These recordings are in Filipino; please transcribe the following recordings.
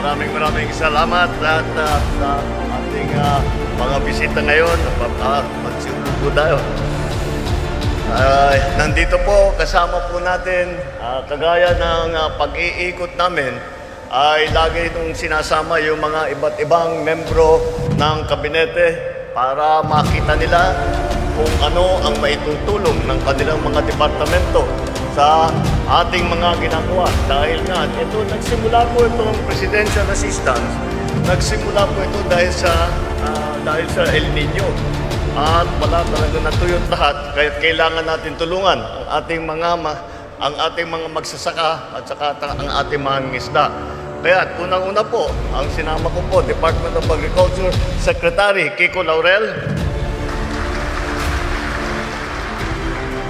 maraming salamat at sa ating mga bisita ngayon. Magsiupo tayo. Nandito po, kasama po natin, kagaya ng pag-iikot namin, ay lagi itong sinasama yung mga iba't ibang membro ng kabinete para makita nila kung ano ang maitutulong ng kanilang mga departamento sa ating mga ginagawa. Dahil nga, nagsimula po itong presidential assistance, nagsimula po ito dahil sa El Nino. At wala talaga natuyot lahat, kaya kailangan natin tulungan ang ating mga magsasaka at saka ang ating mga ngisda. Kaya unang-una po, ang sinama ko po, Department of Agriculture Secretary Kiko Laurel.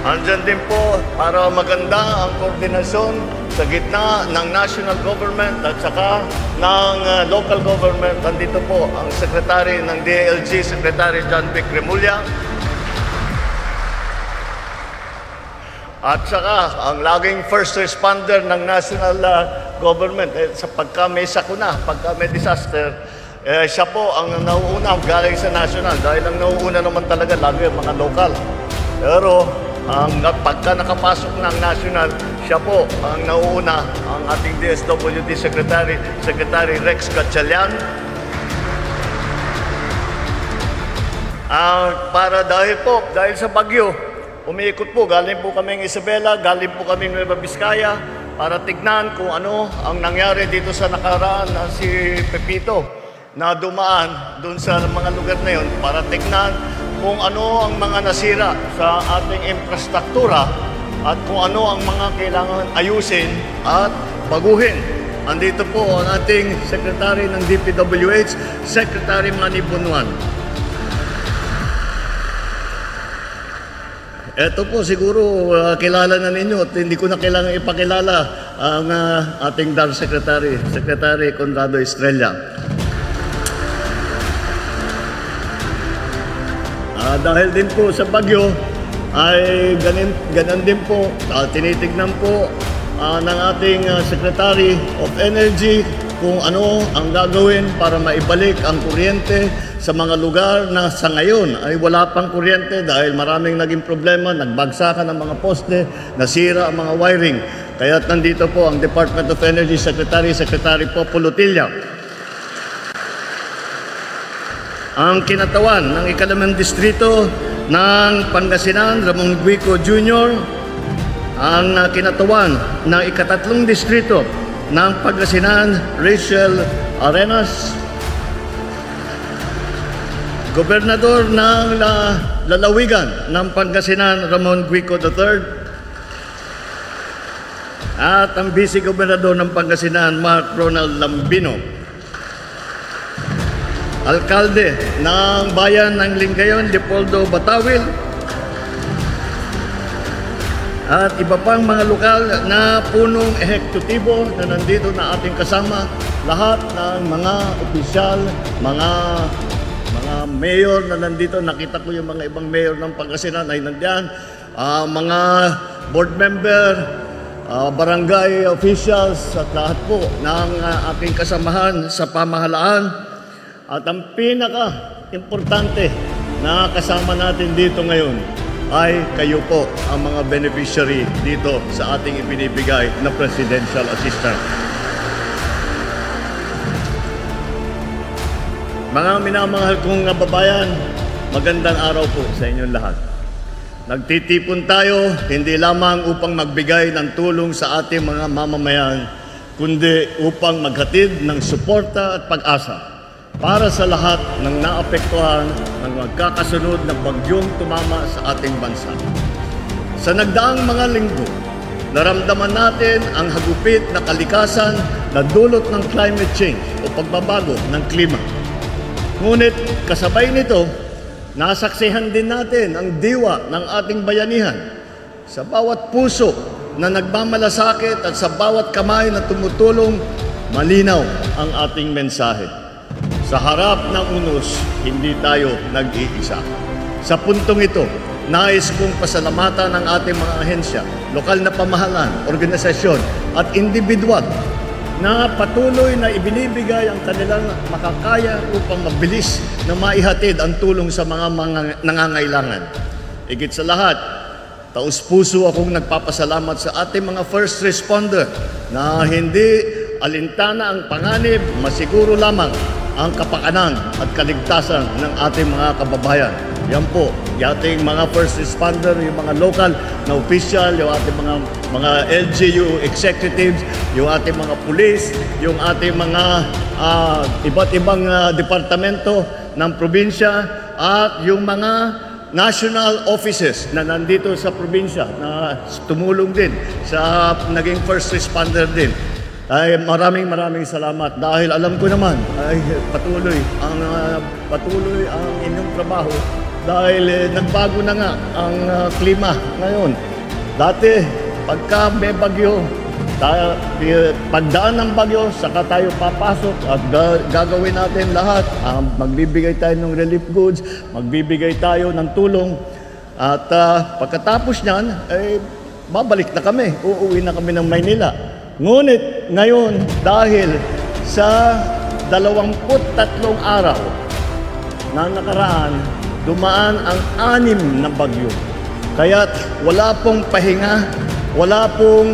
Andyan din po para maganda ang koordinasyon sa gitna ng national government at saka ng local government. Andito po ang Secretary ng DILG, Secretary John Vic Remulla. At saka ang laging first responder ng national government. Sa pagka may sakuna, pagka may disaster, siya po ang nauuna galing sa national. Dahil ang nauuna naman talaga lagi ang mga local. Pero pagka nakapasok ng national, siya po ang nauuna, ang ating DSWD Secretary Rex Gatchalian. Dahil sa bagyo, umiikot po, galing po kaming Isabela, galing po kaming Nueva Vizcaya para tignan kung ano ang nangyari dito sa nakaraan na si Pepito na dumaan doon sa mga lugar na yun para tignan kung ano ang mga nasira sa ating infrastruktura at kung ano ang mga kailangan ayusin at baguhin. Andito po ang ating Secretary ng DPWH, Secretary Manny Bunuan. Ito po siguro kilala na ninyo at hindi ko na kailangan ipakilala ang ating DAR Secretary, Secretary Conrado Estrella. Dahil din po sa bagyo ay ganun din po tinitignan po ng ating Secretary of Energy kung ano ang gagawin para maibalik ang kuryente sa mga lugar na sa ngayon ay wala pang kuryente dahil maraming naging problema, nagbagsakan ang mga poste, nasira ang mga wiring. Kaya nandito po ang Department of Energy Secretary Populo Tilla. Ang kinatawan ng ikalimang distrito ng Pangasinan, Ramon Guico Jr., ang kinatawan ng ikatatlong distrito ng Pangasinan, Rachel Arenas, Gobernador ng Lalawigan ng Pangasinan, Ramon Guico III, at ang Vice Gobernador ng Pangasinan, Mark Ronald Lambino. Alkalde ng Bayan ng Lingayon, Leopoldo Batawil, at iba pang mga lokal na punong ehekutibo na nandito na ating kasama, lahat ng mga opisyal, mga mayor na nandito. Nakita ko yung mga ibang mayor ng Pangasinan ay nandiyan, mga board member, barangay officials at lahat po ng ating kasamahan sa pamahalaan. At ang pinaka-importante na kasama natin dito ngayon ay kayo po ang mga beneficiary dito sa ating ibinibigay na presidential assistance. Mga minamahal kong kababayan, magandang araw po sa inyong lahat. Nagtitipon tayo hindi lamang upang magbigay ng tulong sa ating mga mamamayan, kundi upang maghatid ng suporta at pag-asa para sa lahat ng naapektuhan ng magkakasunod na bagyong tumama sa ating bansa. Sa nagdaang mga linggo, naramdaman natin ang hagupit na kalikasan na dulot ng climate change o pagbabago ng klima. Ngunit kasabay nito, nasaksihan din natin ang diwa ng ating bayanihan. Sa bawat puso na nagmamalasakit at sa bawat kamay na tumutulong, malinaw ang ating mensahe. Sa harap ng unos, hindi tayo nag-iisa. Sa puntong ito, nais kong pasalamatan ang ating mga ahensya, lokal na pamahalaan, organisasyon at individual na patuloy na ibinibigay ang kanilang makakaya upang mabilis na maihatid ang tulong sa mga nangangailangan. Higit sa lahat, taus-puso akong nagpapasalamat sa ating mga first responder na hindi alintana ang panganib, masiguro lamang ang kapakanan at kaligtasan ng ating mga kababayan. Yan po, yung ating mga first responder, yung mga local na official, yung ating mga LGU executives, yung ating mga pulis, yung ating mga iba't ibang departamento ng probinsya at yung mga national offices na nandito sa probinsya na tumulong din sa naging first responder din. Ay maraming salamat dahil alam ko naman ay patuloy ang inyong trabaho dahil nagbago na nga ang klima ngayon. Dati pagka may bagyo, pagdaan ng bagyo, saka tayo papasok at gagawin natin lahat. Magbibigay tayo ng relief goods, magbibigay tayo ng tulong at pagkatapos niyan ay babalik na kami, uuwi na kami ng Maynila. Ngunit ngayon, dahil sa 23 araw na nakaraan, dumaan ang 6 na bagyo. Kaya't wala pong pahinga, wala pong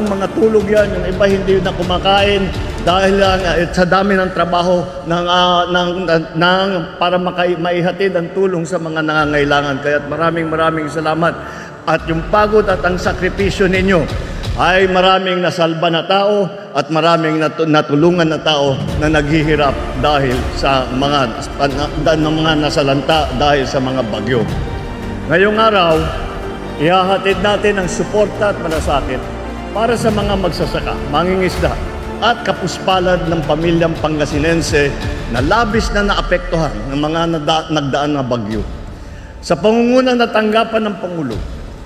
mga tulog yan. Yung iba hindi na kumakain dahil sa dami ng trabaho para maihatid ang tulong sa mga nangangailangan. Kaya't maraming salamat. At yung pagod at ang sakripisyo ninyo ay maraming nasalba na tao at maraming natulungan na tao na naghihirap dahil sa mga nasalanta dahil sa mga bagyo. Ngayong araw, ihahatid natin ang suporta at malasakit para sa mga magsasaka, mangingisda at kapuspalad ng pamilyang Pangasinense na labis na naapektuhan ng mga nagdaan na bagyo. Sa pangunguna na tanggapan ng Pangulo,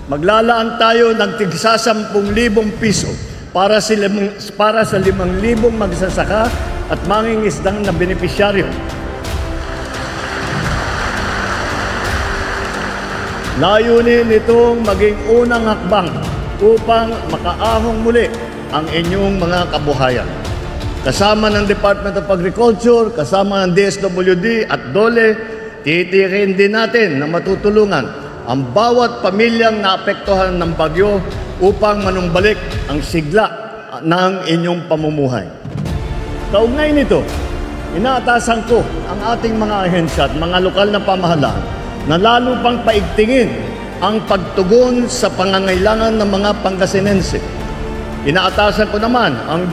maglalaan tayo ng tigsa 10,000 piso para sa 5,000 magsasaka at mangingisdang na benepisyaryo. Layunin nitong maging unang hakbang upang makaahong muli ang inyong mga kabuhayan. Kasama ng Department of Agriculture, kasama ng DSWD at DOLE, titirin din natin na matutulungan ang bawat pamilyang naapektuhan ng bagyo upang manumbalik ang sigla ng inyong pamumuhay. Kaugnay nito, inaatasan ko ang ating mga ahensya at mga lokal na pamahalaan na lalo pang paigtingin ang pagtugon sa pangangailangan ng mga Pangasinense. Inaatasan ko naman ang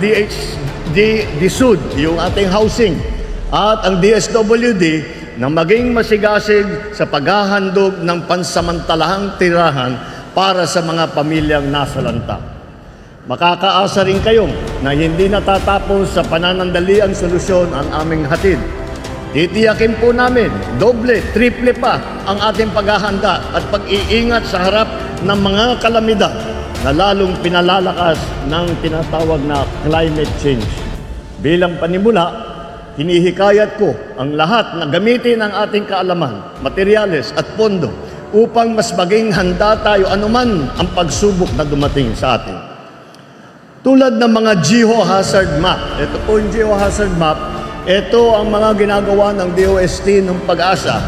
DSUD, yung ating housing, at ang DSWD na maging masigasig sa paghahandog ng pansamantalahang tirahan para sa mga pamilyang nasalanta. Makakaasa rin kayo na hindi natatapos sa pananandaliang solusyon ang aming hatid. Titiyakin po namin, doble, triple pa ang ating paghahanda at pag-iingat sa harap ng mga kalamidad na lalong pinalalakas ng tinatawag na climate change. Bilang panimula, hinihikayat ko ang lahat na gamitin ang ating kaalaman, materyales at pondo upang mas maging handa tayo anuman ang pagsubok na dumating sa atin. Tulad ng mga geohazard map. Ito po yung geohazard map. Ito ang mga ginagawa ng DOST ng Pag-asa.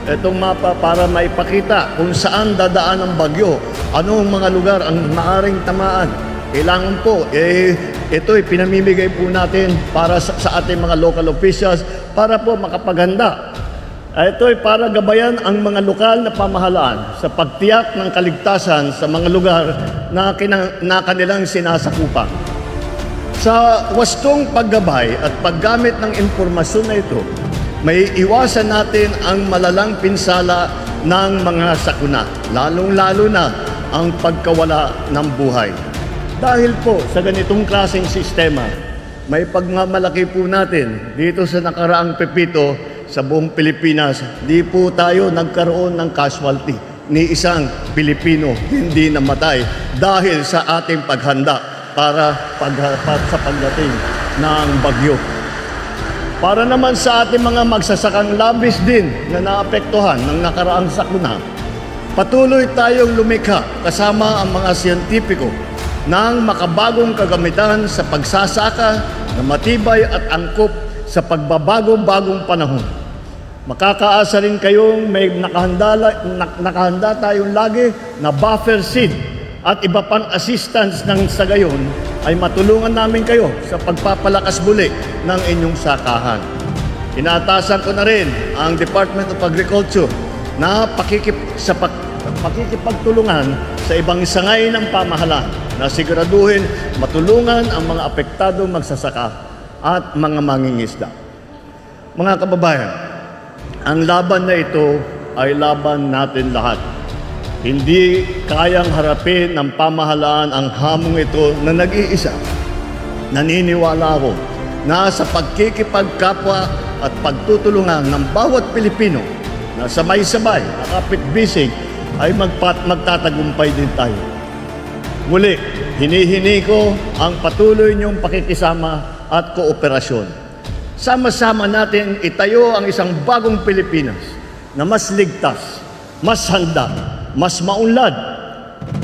Itong mapa para maipakita kung saan dadaan ang bagyo, anong mga lugar ang maaring tamaan. Kailangan po, ito'y pinamimigay po natin para sa ating mga local officials para po makapaghanda. Ito'y para gabayan ang mga lokal na pamahalaan sa pagtiyak ng kaligtasan sa mga lugar na kanilang sinasakupan. Sa wastong paggabay at paggamit ng impormasyon na ito, may iwasan natin ang malalang pinsala ng mga sakuna, lalong-lalo na ang pagkawala ng buhay. Dahil po sa ganitong klaseng sistema, may pagmamalaki po natin dito sa nakaraang pepito sa buong Pilipinas, di po tayo nagkaroon ng casualty ni isang Pilipino hindi namatay dahil sa ating paghanda para sa pagdating ng bagyo. Para naman sa ating mga magsasakang labis din na naapektuhan ng nakaraang sakuna, patuloy tayong lumikha kasama ang mga siyentipiko ng makabagong kagamitan sa pagsasaka na matibay at angkop sa pagbabago-bagong panahon. Makakaasa rin kayong may nakahanda tayong lagi na buffer seed at iba pang assistance ng sa gayon ay matulungan namin kayo sa pagpapalakas muli ng inyong sakahan. Inaatasan ko na rin ang Department of Agriculture na pakikipagtulungan sa ibang sangay ng pamahalaan na siguraduhin matulungan ang mga apektadong magsasaka at mga mangingisda. Mga kababayan, ang laban na ito ay laban natin lahat. Hindi kayang harapin ng pamahalaan ang hamong ito na nag-iisa. Naniniwala ako na sa pagkikipagkapwa at pagtutulungan ng bawat Pilipino na sabay-sabay, nakapit-bisig, ay magtatagumpay din tayo. Muli, hinihini ko ang patuloy niyong pakikisama at kooperasyon. Sama-sama natin itayo ang isang bagong Pilipinas na mas ligtas, mas handa, mas maunlad.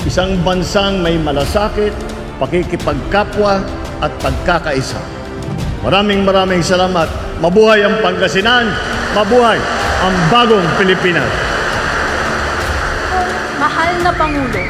Isang bansang may malasakit, pakikipagkapwa at pagkakaisa. Maraming salamat. Mabuhay ang Pangasinan, mabuhay ang bagong Pilipinas. Mahal na Pangulo,